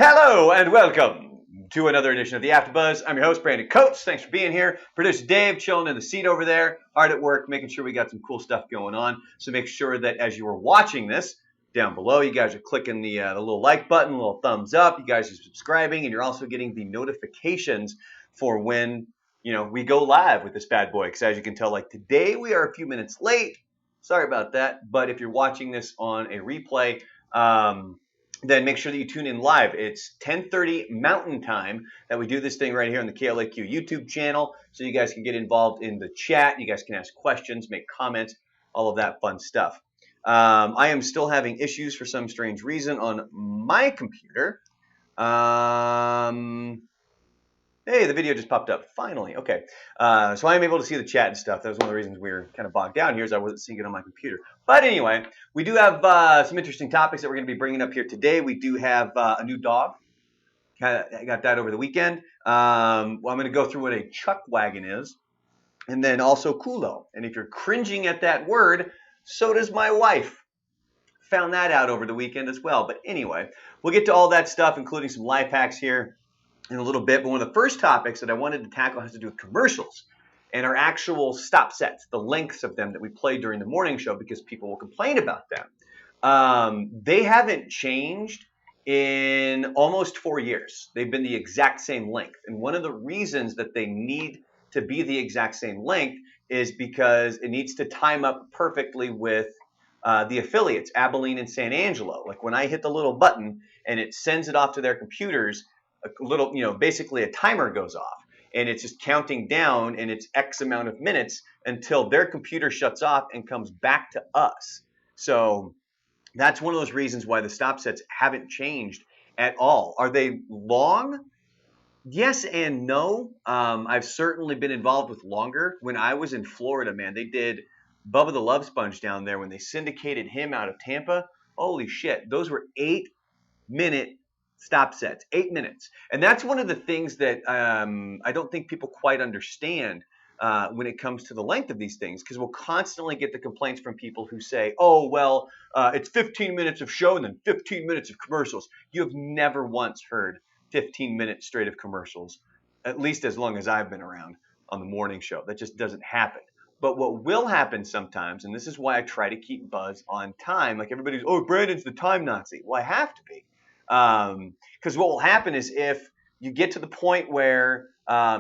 Hello and welcome to another edition of the AfterBuzz. I'm your host, Brandon Coates. Thanks for being here. Producer Dave chilling in the seat over there, hard at work, making sure we got some cool stuff going on. So make sure that as you are watching this, down below, you guys are clicking the little like button, little thumbs up. You guys are subscribing, and you're also getting the notifications for when we go live with this bad boy. Because as you can tell, like today, we are a few minutes late. Sorry about that. But if you're watching this on a replay, then make sure that you tune in live. It's 10:30 Mountain Time that we do this thing right here on the KLAQ YouTube channel, so you guys can get involved in the chat. You guys can ask questions, make comments, all of that fun stuff. I am still having issues for some strange reason on my computer. Hey, the video just popped up. Finally. Okay. So I am able to see the chat and stuff. That was one of the reasons we were kind of bogged down here is I wasn't seeing it on my computer. But anyway, we do have some interesting topics that we're going to be bringing up here today. We do have a new dog. I got that over the weekend. I'm going to go through what a chuck wagon is. And then also Culo. And if you're cringing at that word, so does my wife. Found that out over the weekend as well. But anyway, we'll get to all that stuff, including some life hacks here in a little bit, but one of the first topics that I wanted to tackle has to do with commercials and our actual stop sets, the lengths of them that we play during the morning show because people will complain about them. They haven't changed in almost 4 years. They've been the exact same length. And one of the reasons that they need to be the exact same length is because it needs to time up perfectly with the affiliates, Abilene and San Angelo. Like when I hit the little button and it sends it off to their computers, a little, basically a timer goes off and it's just counting down and it's X amount of minutes until their computer shuts off and comes back to us. So that's one of those reasons why the stop sets haven't changed at all. Are they long? Yes and no. I've certainly been involved with longer. When I was in Florida, man, they did Bubba the Love Sponge down there when they syndicated him out of Tampa. Holy shit. Those were 8-minute stop sets, 8 minutes. And that's one of the things that I don't think people quite understand when it comes to the length of these things, because we'll constantly get the complaints from people who say, oh, well, it's 15 minutes of show and then 15 minutes of commercials. You have never once heard 15 minutes straight of commercials, at least as long as I've been around on the morning show. That just doesn't happen. But what will happen sometimes, and this is why I try to keep Buzz on time, like everybody's, oh, Brandon's the time Nazi. Well, I have to be. Because what will happen is if you get to the point where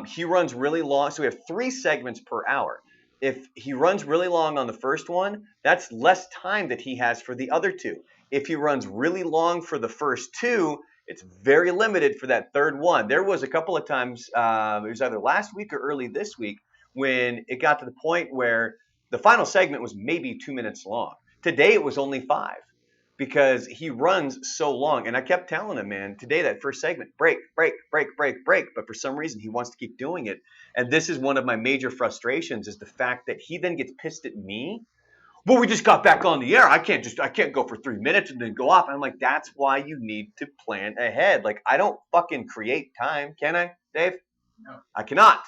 he runs really long, so we have 3 segments per hour. If he runs really long on the first one, that's less time that he has for the other 2. If he runs really long for the first 2, it's very limited for that third one. There was a couple of times, it was either last week or early this week, when it got to the point where the final segment was maybe 2 minutes long. Today it was only 5. Because he runs so long. And I kept telling him, man, today, that first segment, break, break, break, break, break. But for some reason, he wants to keep doing it. And this is one of my major frustrations, is the fact that he then gets pissed at me. Well, we just got back on the air. I can't go for 3 minutes and then go off. And I'm like, that's why you need to plan ahead. Like, I don't fucking create time. Can I, Dave? No. I cannot.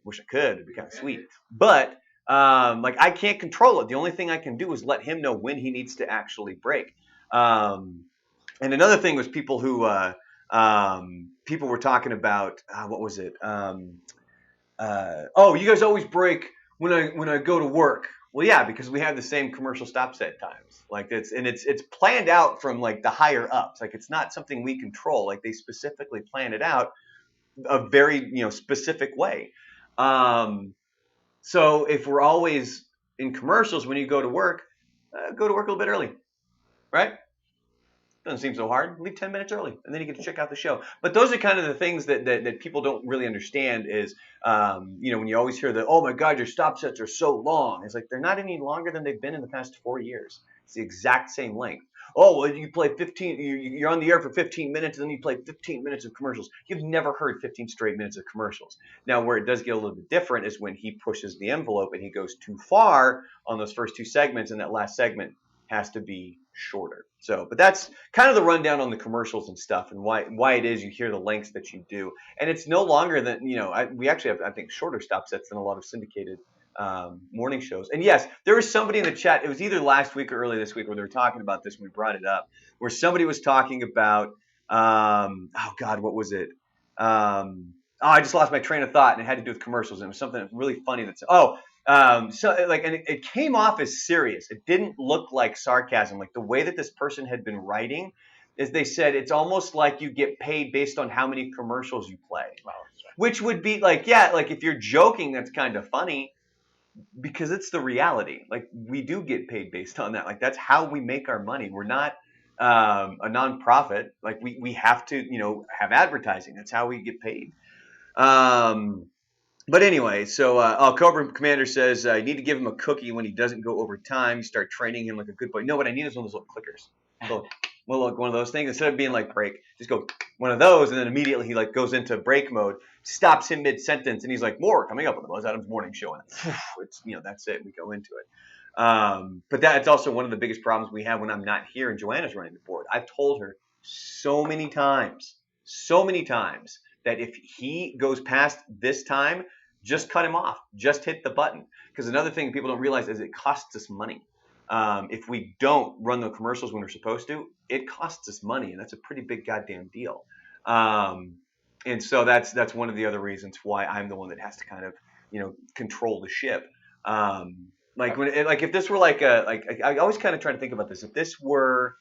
Wish I could. It'd be kind of sweet. But I can't control it. The only thing I can do is let him know when he needs to actually break. And another thing was people who people were talking about what was it? Oh, you guys always break when I go to work. Well, yeah, because we have the same commercial stop set times. Like it's planned out from like the higher ups. Like it's not something we control. Like they specifically plan it out a very specific way. So if we're always in commercials when you go to work a little bit early, right? Doesn't seem so hard. Leave 10 minutes early, and then you get to check out the show. But those are kind of the things that people don't really understand is, when you always hear that, oh, my God, your stop sets are so long. It's like they're not any longer than they've been in the past 4 years. It's the exact same length. Oh, well, you play 15, you're on the air for 15 minutes, and then you play 15 minutes of commercials. You've never heard 15 straight minutes of commercials. Now, where it does get a little bit different is when he pushes the envelope and he goes too far on those first 2 segments, and that last segment has to be shorter. So, but that's kind of the rundown on the commercials and stuff, and why it is you hear the lengths that you do. And it's no longer than we actually have, I think, shorter stop sets than a lot of syndicated morning shows. And yes, there was somebody in the chat. It was either last week or early this week where they were talking about this when we brought it up, where somebody was talking about Oh God, what was it? I just lost my train of thought, and it had to do with commercials. And it was something really funny. So like, and it came off as serious. It didn't look like sarcasm. Like the way that this person had been writing is they said it's almost like you get paid based on how many commercials you play, Wow. which would be like, yeah, like if you're joking, that's kind of funny because it's the reality. Like we do get paid based on that. Like that's how we make our money. We're not a nonprofit. Like we have to, have advertising. That's how we get paid. Um, but anyway, so Cobra Commander says you need to give him a cookie when he doesn't go over time. You start training him like a good boy. No, what I need is one of those little clickers. Look, one of those things. Instead of being like break, just go one of those, and then immediately he like goes into break mode, stops him mid sentence, and he's like, "More coming up on the Buzz Adams Morning Show," and it's that's it. We go into it. But that's also one of the biggest problems we have when I'm not here and Joanna's running the board. I've told her so many times that if he goes past this time, just cut him off. Just hit the button. Because another thing people don't realize is it costs us money. If we don't run the commercials when we're supposed to, it costs us money, and that's a pretty big goddamn deal. And so that's one of the other reasons why I'm the one that has to kind of control the ship. Like if this were like I always kind of try to think about this. If this were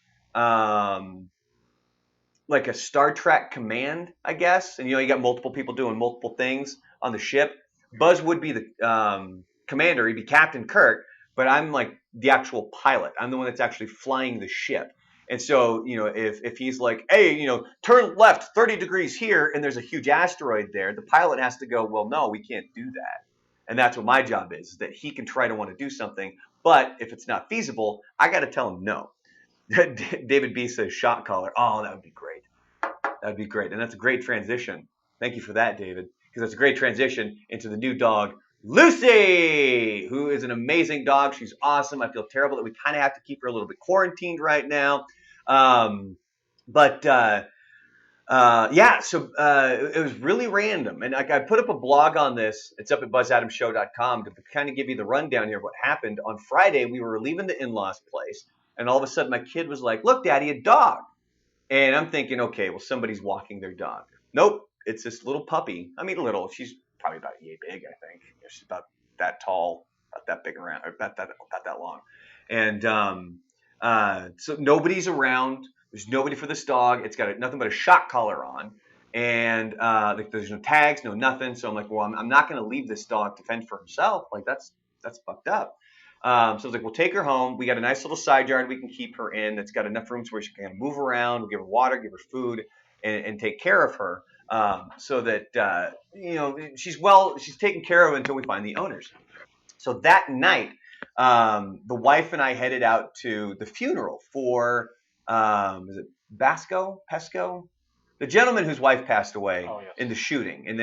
like a Star Trek command, I guess, and you got multiple people doing multiple things on the ship. Buzz would be the commander. He'd be Captain Kirk, but I'm like the actual pilot. I'm the one that's actually flying the ship. And so, if he's like, hey, turn left 30 degrees here, and there's a huge asteroid there, the pilot has to go, well, no, we can't do that. And that's what my job is that he can try to want to do something, but if it's not feasible, I got to tell him no. David B says shot collar. Oh, that would be great. That'd be great. And that's a great transition. Thank you for that, David, because that's a great transition into the new dog, Lucy, who is an amazing dog. She's awesome. I feel terrible that we kind of have to keep her a little bit quarantined right now. Yeah, so it was really random. And I put up a blog on this. It's up at buzzadamshow.com to kind of give you the rundown here of what happened. On Friday, we were leaving the in-laws place, and all of a sudden my kid was like, look, Daddy, a dog. And I'm thinking, okay, well, somebody's walking their dog. Nope, it's this little puppy. I mean, little. She's probably about yay big, I think. She's about that tall, about that big around, or about that long. And so nobody's around. There's nobody for this dog. It's got nothing but a shock collar on, and there's no tags, no nothing. So I'm like, well, I'm not going to leave this dog to fend for herself. Like that's fucked up. So I was like, we'll take her home. We got a nice little side yard we can keep her in. That's got enough rooms where she can move around. We'll give her water, give her food, and take care of her so that she's taken care of until we find the owners. So that night, the wife and I headed out to the funeral for is it Pesco? The gentleman whose wife passed away in the shooting, and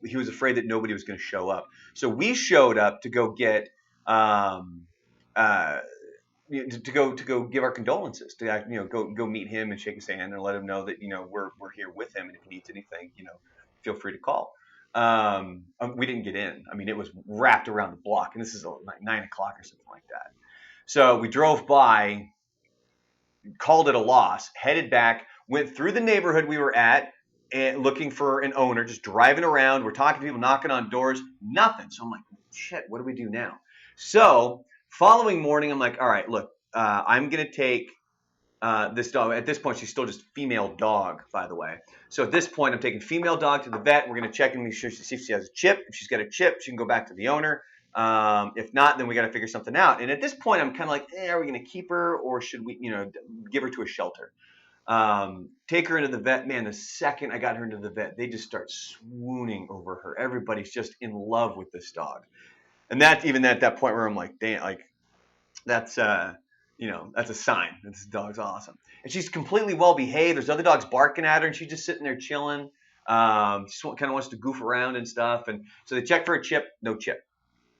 he was afraid that nobody was going to show up. So we showed up to go get to go give our condolences, to go meet him and shake his hand and let him know that we're here with him, and if he needs anything, feel free to call. We didn't get in. I mean, it was wrapped around the block, and this is like 9 o'clock or something like that. So we drove by, called it a loss, headed back, went through the neighborhood we were at, and looking for an owner, just driving around. We're talking to people, knocking on doors, nothing. So I'm like, shit, what do we do now? So following morning, I'm like, all right, look, I'm going to take this dog. At this point, she's still just female dog, by the way. So at this point, I'm taking female dog to the vet. We're going to check and make sure see if she has a chip. If she's got a chip, she can go back to the owner. If not, then we got to figure something out. And at this point, I'm kind of like, are we going to keep her or should we, give her to a shelter? Take her into the vet. Man, the second I got her into the vet, they just start swooning over her. Everybody's just in love with this dog. And that's even at that point where I'm like, damn, like that's that's a sign. This dog's awesome. And she's completely well behaved. There's other dogs barking at her, and she's just sitting there chilling. Just kind of wants to goof around and stuff. And so they check for a chip, no chip.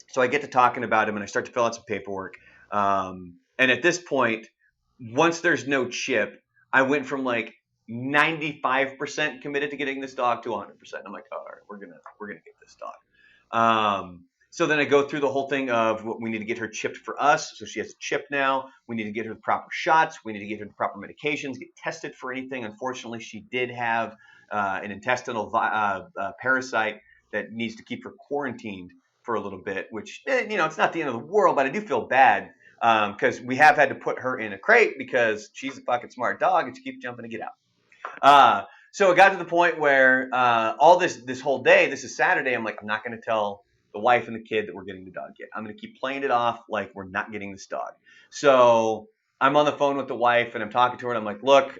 So I get to talking about him, and I start to fill out some paperwork. And at this point, once there's no chip, I went from like 95% committed to getting this dog to 100%. I'm like, all right, we're gonna get this dog. So then I go through the whole thing of what we need to get her chipped for us. So she has a chip now. We need to get her the proper shots. We need to get her the proper medications, get tested for anything. Unfortunately, she did have an intestinal parasite that needs to keep her quarantined for a little bit, which, it's not the end of the world, but I do feel bad because we have had to put her in a crate because she's a fucking smart dog and she keeps jumping to get out. So it got to the point where all this whole day, this is Saturday, I'm like, I'm not going to tell the wife and the kid that we're getting the dog yet. I'm going to keep playing it off like we're not getting this dog. So I'm on the phone with the wife and I'm talking to her and I'm like, look,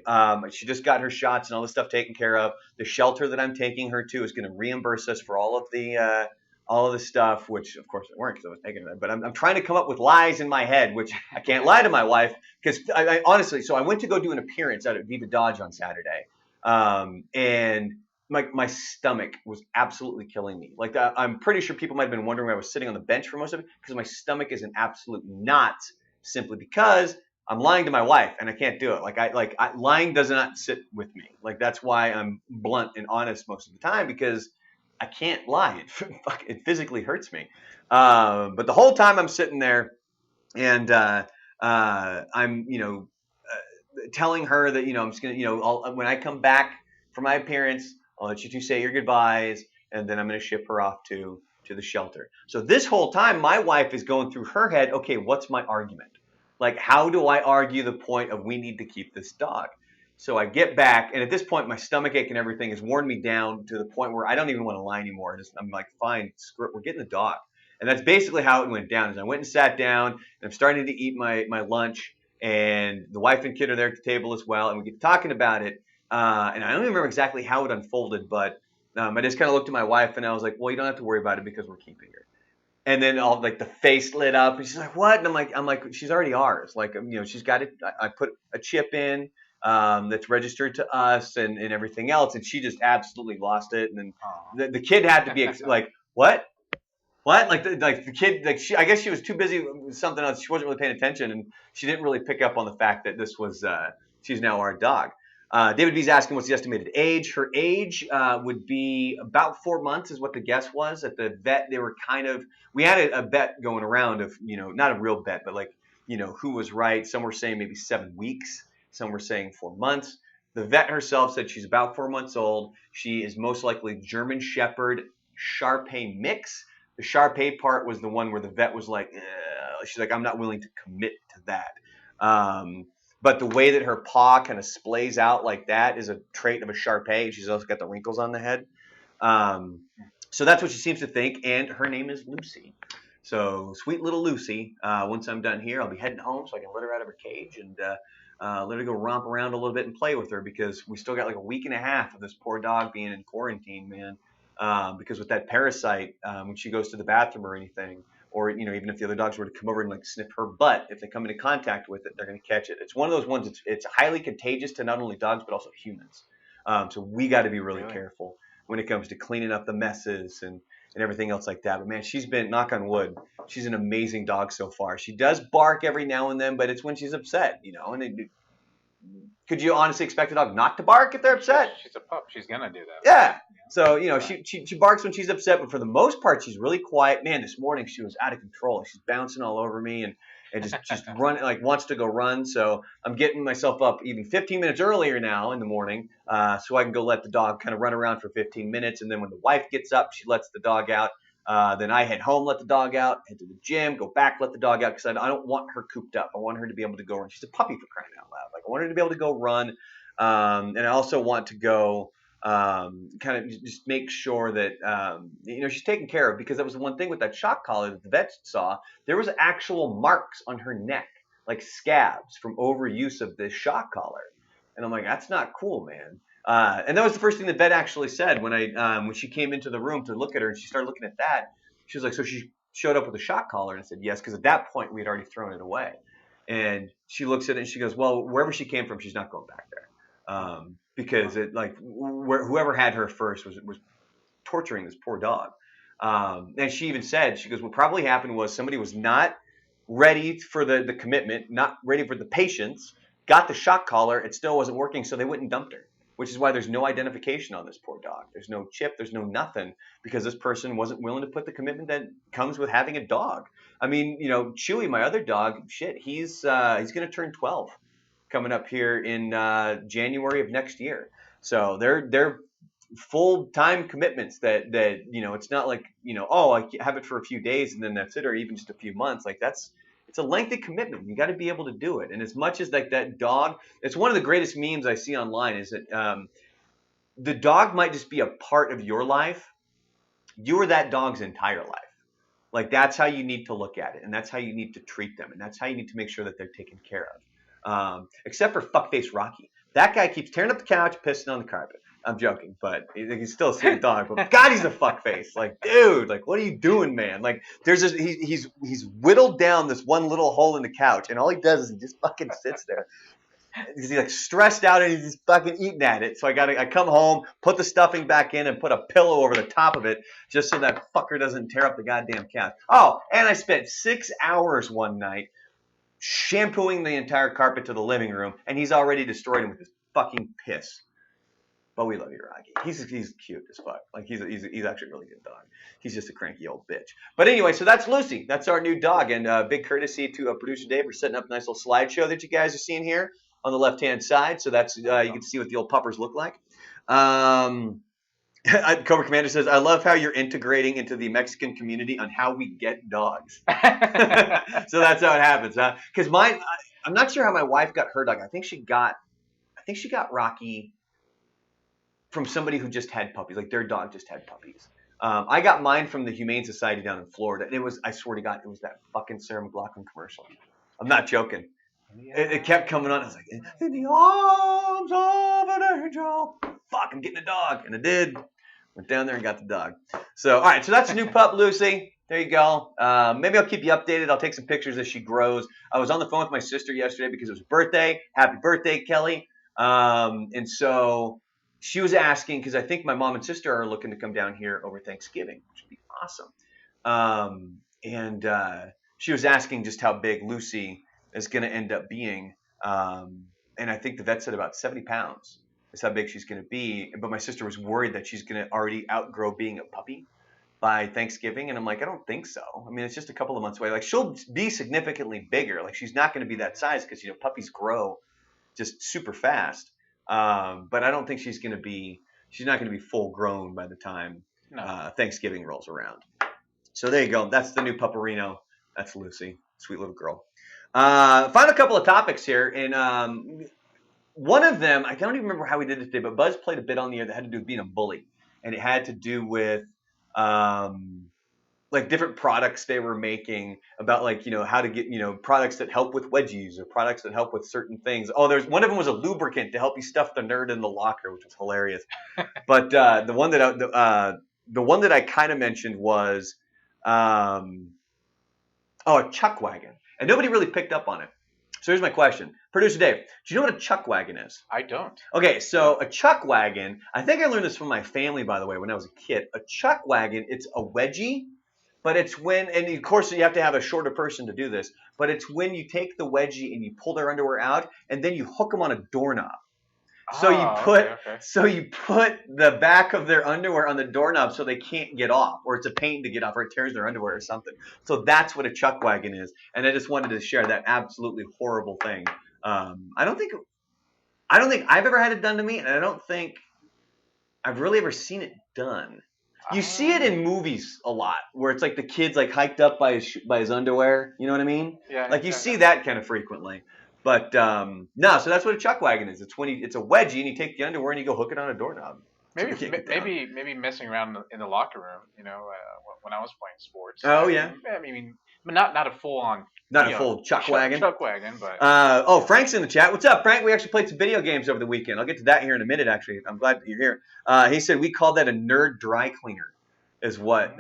she just got her shots and all this stuff taken care of. The shelter that I'm taking her to is going to reimburse us for all of the stuff, which of course it weren't because I was taking it. But I'm trying to come up with lies in my head, which I can't lie to my wife because I honestly, so I went to go do an appearance out at Viva Dodge on Saturday. And my stomach was absolutely killing me. Like I'm pretty sure people might have been wondering why I was sitting on the bench for most of it because my stomach is an absolute knot simply because I'm lying to my wife and I can't do it. Lying does not sit with me. Like that's why I'm blunt and honest most of the time because I can't lie. It physically hurts me. But the whole time I'm sitting there and I'm telling her that I'm just gonna when I come back for my appearance, I'll let you two say your goodbyes, and then I'm gonna ship her off to the shelter. So this whole time, my wife is going through her head. Okay, what's my argument? Like, how do I argue the point of we need to keep this dog? So I get back, and at this point, my stomach ache and everything has worn me down to the point where I don't even want to lie anymore. I'm like, fine, screw it, we're getting the dog. And that's basically how it went down. Is I went and sat down, and I'm starting to eat my lunch, and the wife and kid are there at the table as well, and we get talking about it. And I don't even remember exactly how it unfolded, but I just kind of looked at my wife and I was like, "Well, you don't have to worry about it because we're keeping her." And then all like the face lit up, and she's like, "What?" And I'm like, "She's already ours. Like, she's got it. I put a chip in that's registered to us and everything else." And she just absolutely lost it. And then the kid had to be like, "What? What?" Like the kid, like I guess she was too busy with something else. She wasn't really paying attention, and she didn't really pick up on the fact that this was she's now our dog. David B's asking what's the estimated age. Her age would be about 4 months, is what the guess was. At the vet, they were we had a bet going around of not a real bet, but like who was right. Some were saying maybe 7 weeks. Some were saying 4 months. The vet herself said she's about 4 months old. She is most likely German Shepherd Shar-Pei mix. The Shar-Pei part was the one where the vet was like, she's like, I'm not willing to commit to that. But the way that her paw kind of splays out like that is a trait of a Shar-Pei. She's also got the wrinkles on the head. So that's what she seems to think. And her name is Lucy. So sweet little Lucy. Once I'm done here, I'll be heading home so I can let her out of her cage and let her go romp around a little bit and play with her because we still got like a week and a half of this poor dog being in quarantine, man. Because with that parasite, when she goes to the bathroom or anything, or even if the other dogs were to come over and like sniff her butt, if they come into contact with it, they're going to catch it. It's one of those ones. It's highly contagious to not only dogs but also humans. So we got to be really careful when it comes to cleaning up the messes and everything else like that. But man, she's been, knock on wood, she's an amazing dog so far. She does bark every now and then, but it's when she's upset, And could you honestly expect a dog not to bark if they're upset? She's a pup. She's gonna do that. Yeah. So she barks when she's upset, but for the most part, she's really quiet. Man, this morning she was out of control. She's bouncing all over me and just run like wants to go run. So I'm getting myself up even 15 minutes earlier now in the morning, so I can go let the dog kind of run around for 15 minutes. And then when the wife gets up, she lets the dog out. Then I head home, let the dog out, head to the gym, go back, let the dog out because I don't want her cooped up. I want her to be able to go run. She's a puppy for crying out loud. Like I want her to be able to go run, and I also want to go. Kind of just make sure that she's taken care of because that was the one thing with that shock collar that the vets saw. There was actual marks on her neck, like scabs from overuse of this shock collar, and I'm like, that's not cool, man. And that was the first thing the vet actually said when she came into the room to look at her and she started looking at that. She was like, so she showed up with a shock collar, and I said yes, because at that point we had already thrown it away. And she looks at it and she goes, well, wherever she came from, she's not going back there. Because it like whoever had her first was torturing this poor dog. And she even said, she goes, what probably happened was somebody was not ready for the commitment, not ready for the patience, got the shock collar, it still wasn't working, so they went and dumped her. which is why there's no identification on this poor dog. There's no chip, there's no nothing, because this person wasn't willing to put the commitment that comes with having a dog. I mean, you know, Chewy, my other dog, shit, he's going to turn 12 coming up here in January of next year. So they're full time commitments that you know, it's not like, you know, oh, I have it for a few days and then that's it, or even just a few months. Like it's a lengthy commitment. You got to be able to do it. And as much as like that dog, it's one of the greatest memes I see online is that the dog might just be a part of your life. You're that dog's entire life. Like that's how you need to look at it, and that's how you need to treat them, and that's how you need to make sure that they're taken care of. Except for fuckface Rocky. That guy keeps tearing up the couch, pissing on the carpet. I'm joking, but he's still a sweet dog. But God, he's a fuckface. Like, dude, like, what are you doing, man? Like, there's this. He's whittled down this one little hole in the couch, and all he does is he just fucking sits there. He's like stressed out and he's just fucking eating at it. So I come home, put the stuffing back in, and put a pillow over the top of it just so that fucker doesn't tear up the goddamn couch. Oh, and I spent 6 hours one night shampooing the entire carpet to the living room, and he's already destroyed him with his fucking piss. But we love you, Rocky. He's cute as fuck. Like he's actually a really good dog. He's just a cranky old bitch. But anyway, so that's Lucy. That's our new dog, and big courtesy to producer Dave for setting up a nice little slideshow that you guys are seeing here on the left-hand side. So that's you can see what the old puppers look like. Cobra Commander says, I love how you're integrating into the Mexican community on how we get dogs. So that's how it happens, huh? Because I'm not sure how my wife got her dog. I think she got Rocky from somebody who just had puppies. Like their dog just had puppies. I got mine from the Humane Society down in Florida. And I swear to God, it was that fucking Sarah McLachlan commercial. I'm not joking. It kept coming on. I was like, in the arms of an angel. Fuck, I'm getting a dog. And I did. Went down there and got the dog. So, all right. So that's a new pup, Lucy. There you go. Maybe I'll keep you updated. I'll take some pictures as she grows. I was on the phone with my sister yesterday because it was her birthday. Happy birthday, Kelly. And so she was asking, because I think my mom and sister are looking to come down here over Thanksgiving, which would be awesome. And she was asking just how big Lucy is going to end up being. And I think the vet said about 70 pounds is how big she's going to be. But my sister was worried that she's going to already outgrow being a puppy by Thanksgiving. And I'm like, I don't think so. I mean, it's just a couple of months away. Like she'll be significantly bigger. Like she's not going to be that size because, you know, puppies grow just super fast. But I don't think she's not going to be full grown by the time Thanksgiving rolls around. So there you go. That's the new Pupperino. That's Lucy. Sweet little girl. Final couple of topics here. And one of them, I don't even remember how we did it today, but Buzz played a bit on the air that had to do with being a bully. And it had to do with like different products they were making about like, you know, how to get, you know, products that help with wedgies or products that help with certain things. Oh, there's one of them was a lubricant to help you stuff the nerd in the locker, which was hilarious. But the one that I kind of mentioned was a chuck wagon, and nobody really picked up on it. So here's my question. Producer Dave, do you know what a chuck wagon is? I don't. Okay, so a chuck wagon, I think I learned this from my family, by the way, when I was a kid. A chuck wagon, it's a wedgie, but it's when, and of course you have to have a shorter person to do this, but it's when you take the wedgie and you pull their underwear out, and then you hook them on a doorknob. So you put the back of their underwear on the doorknob so they can't get off, or it's a pain to get off, or it tears their underwear or something. So that's what a chuck wagon is. And I just wanted to share that absolutely horrible thing. I don't think I've ever had it done to me, and I don't think I've really ever seen it done. You see it in movies a lot, where it's like the kid's like hiked up by his underwear. You know what I mean? Yeah. Like you see that kind of frequently. But no, so that's what a chuck wagon is. It's it's a wedgie, and you take the underwear and you go hook it on a doorknob. Maybe messing around in the locker room. You know, when I was playing sports. Oh yeah. I mean, not a full on. Not a full chuck wagon. Chuck wagon, but. Frank's in the chat. What's up, Frank? We actually played some video games over the weekend. I'll get to that here in a minute. Actually, I'm glad that you're here. He said we called that a nerd dry cleaner, is what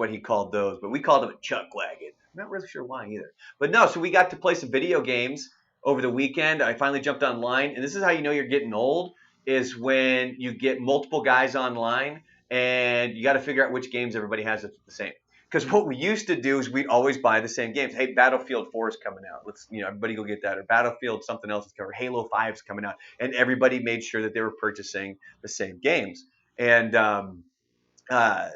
he called those, but we called them a chuck wagon. I'm not really sure why either. But no, so we got to play some video games over the weekend. I finally jumped online, and this is how you know you're getting old, is when you get multiple guys online, and you got to figure out which games everybody has that's the same. Because what we used to do is we'd always buy the same games. Hey, Battlefield 4 is coming out. Let's, everybody go get that. Or Battlefield something else is coming. Or Halo 5 is coming out. And everybody made sure that they were purchasing the same games. And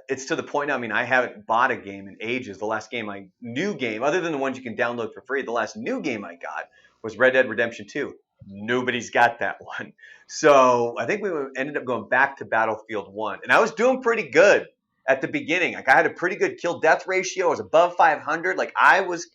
it's to the point now. I mean, I haven't bought a game in ages. The last new game, other than the ones you can download for free, the last new game I got was Red Dead Redemption 2. Nobody's got that one. So I think we ended up going back to Battlefield 1. And I was doing pretty good at the beginning. Like I had a pretty good kill death ratio. I was above 500. Like I was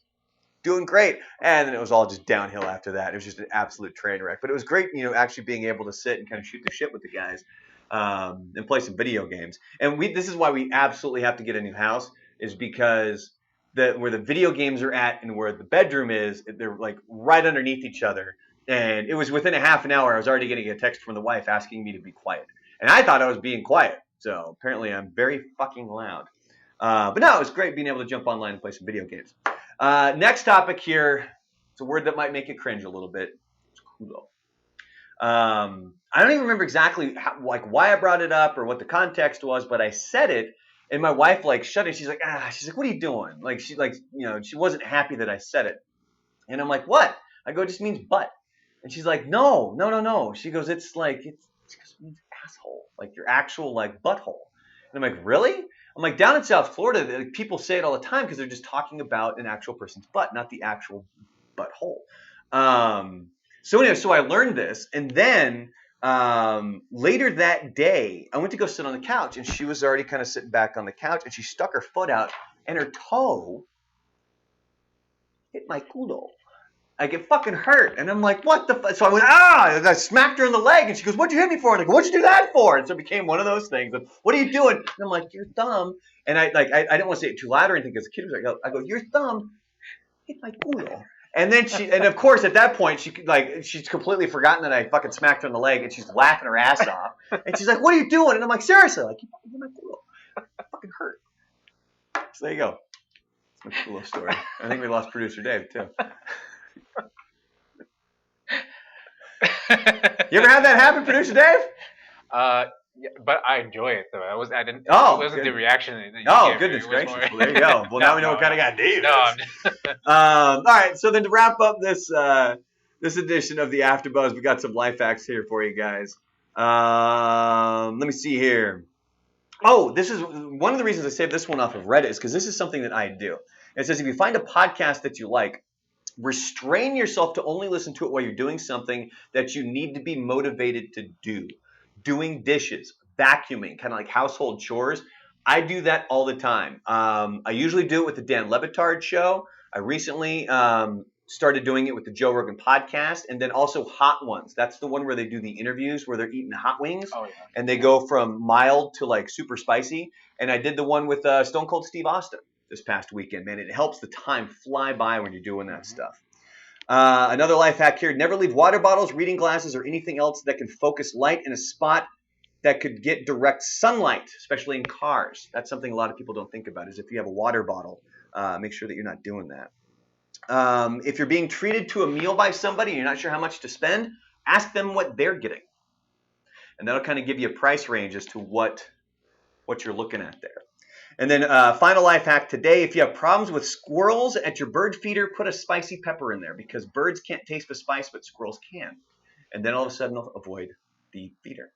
doing great. And then it was all just downhill after that. It was just an absolute train wreck. But it was great, actually being able to sit and kind of shoot the shit with the guys and play some video games. And this is why we absolutely have to get a new house, is because where the video games are at and where the bedroom is, they're like right underneath each other. And it was within a half an hour, I was already getting a text from the wife asking me to be quiet. And I thought I was being quiet. So apparently I'm very fucking loud. But no, it was great being able to jump online and play some video games. Next topic here. It's a word that might make you cringe a little bit. It's Culo. I don't even remember exactly why I brought it up or what the context was, but I said it. And my wife shut it. She's like, what are you doing? She wasn't happy that I said it. And I'm like, what? I go, it just means butt. And she's like, no. She goes, it just means asshole, like your actual butthole. And I'm like, really? I'm like, down in South Florida, people say it all the time because they're just talking about an actual person's butt, not the actual butthole. So anyway, so I learned this, and then later that day, I went to go sit on the couch, and she was already kind of sitting back on the couch, and she stuck her foot out, and her toe hit my culo. I get fucking hurt. And I'm like, what the fuck? So I went, and I smacked her in the leg. And she goes, what'd you hit me for? And I go, what'd you do that for? And so it became one of those things. Of, what are you doing? And I'm like, your thumb. And I didn't want to say it too loud or anything because the kid was like, I go, your thumb hit my culo. And then and of course, at that point, she's completely forgotten that I fucking smacked her in the leg. And she's laughing her ass off. And she's like, what are you doing? And I'm like, seriously, you fucking hit my culo. I fucking hurt. So there you go. It's my culo story. I think we lost producer Dave, too. You ever had that happen, producer Dave? Yeah, but I enjoy it though. I didn't. Oh, it wasn't good. The reaction. That you Goodness gracious! More... Well, there you go. Well, now we know what kind of guy Dave is. No. All right. So then to wrap up this edition of the AfterBuzz, we got some life hacks here for you guys. Let me see here. Oh, this is one of the reasons I saved this one off of Reddit, is because this is something that I do. It says if you find a podcast that you like, restrain yourself to only listen to it while you're doing something that you need to be motivated to do. Doing dishes, vacuuming, kind of like household chores. I do that all the time. I usually do it with the Dan Le Batard show. I recently started doing it with the Joe Rogan podcast, and then also Hot Ones. That's the one where they do the interviews where they're eating hot wings, and they go from mild to super spicy. And I did the one with Stone Cold Steve Austin this past weekend, man. It helps the time fly by when you're doing that stuff. Another life hack here: never leave water bottles, reading glasses, or anything else that can focus light in a spot that could get direct sunlight, especially in cars. That's something a lot of people don't think about, is if you have a water bottle, make sure that you're not doing that. If you're being treated to a meal by somebody and you're not sure how much to spend, ask them what they're getting. And that'll kind of give you a price range as to what you're looking at there. And then final life hack today: if you have problems with squirrels at your bird feeder, put a spicy pepper in there, because birds can't taste the spice, but squirrels can. And then all of a sudden they'll avoid the feeder.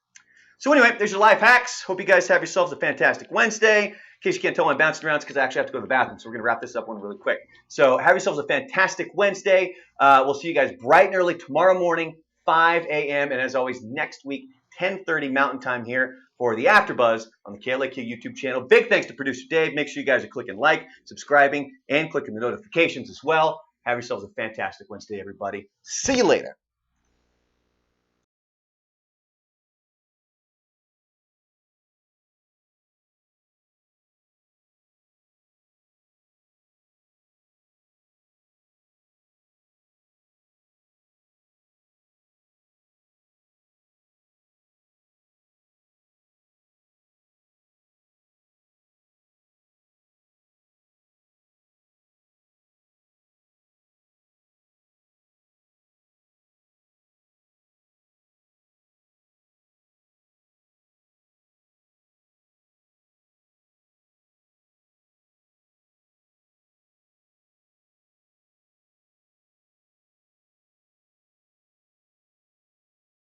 So anyway, there's your life hacks. Hope you guys have yourselves a fantastic Wednesday. In case you can't tell, I'm bouncing around, because I actually have to go to the bathroom, so we're going to wrap this up one really quick. So have yourselves a fantastic Wednesday. We'll see you guys bright and early tomorrow morning, 5 a.m. And as always, next week, 10:30 Mountain Time here for the AfterBuzz on the KLAQ YouTube channel. Big thanks to producer Dave. Make sure you guys are clicking like, subscribing, and clicking the notifications as well. Have yourselves a fantastic Wednesday, everybody. See you later.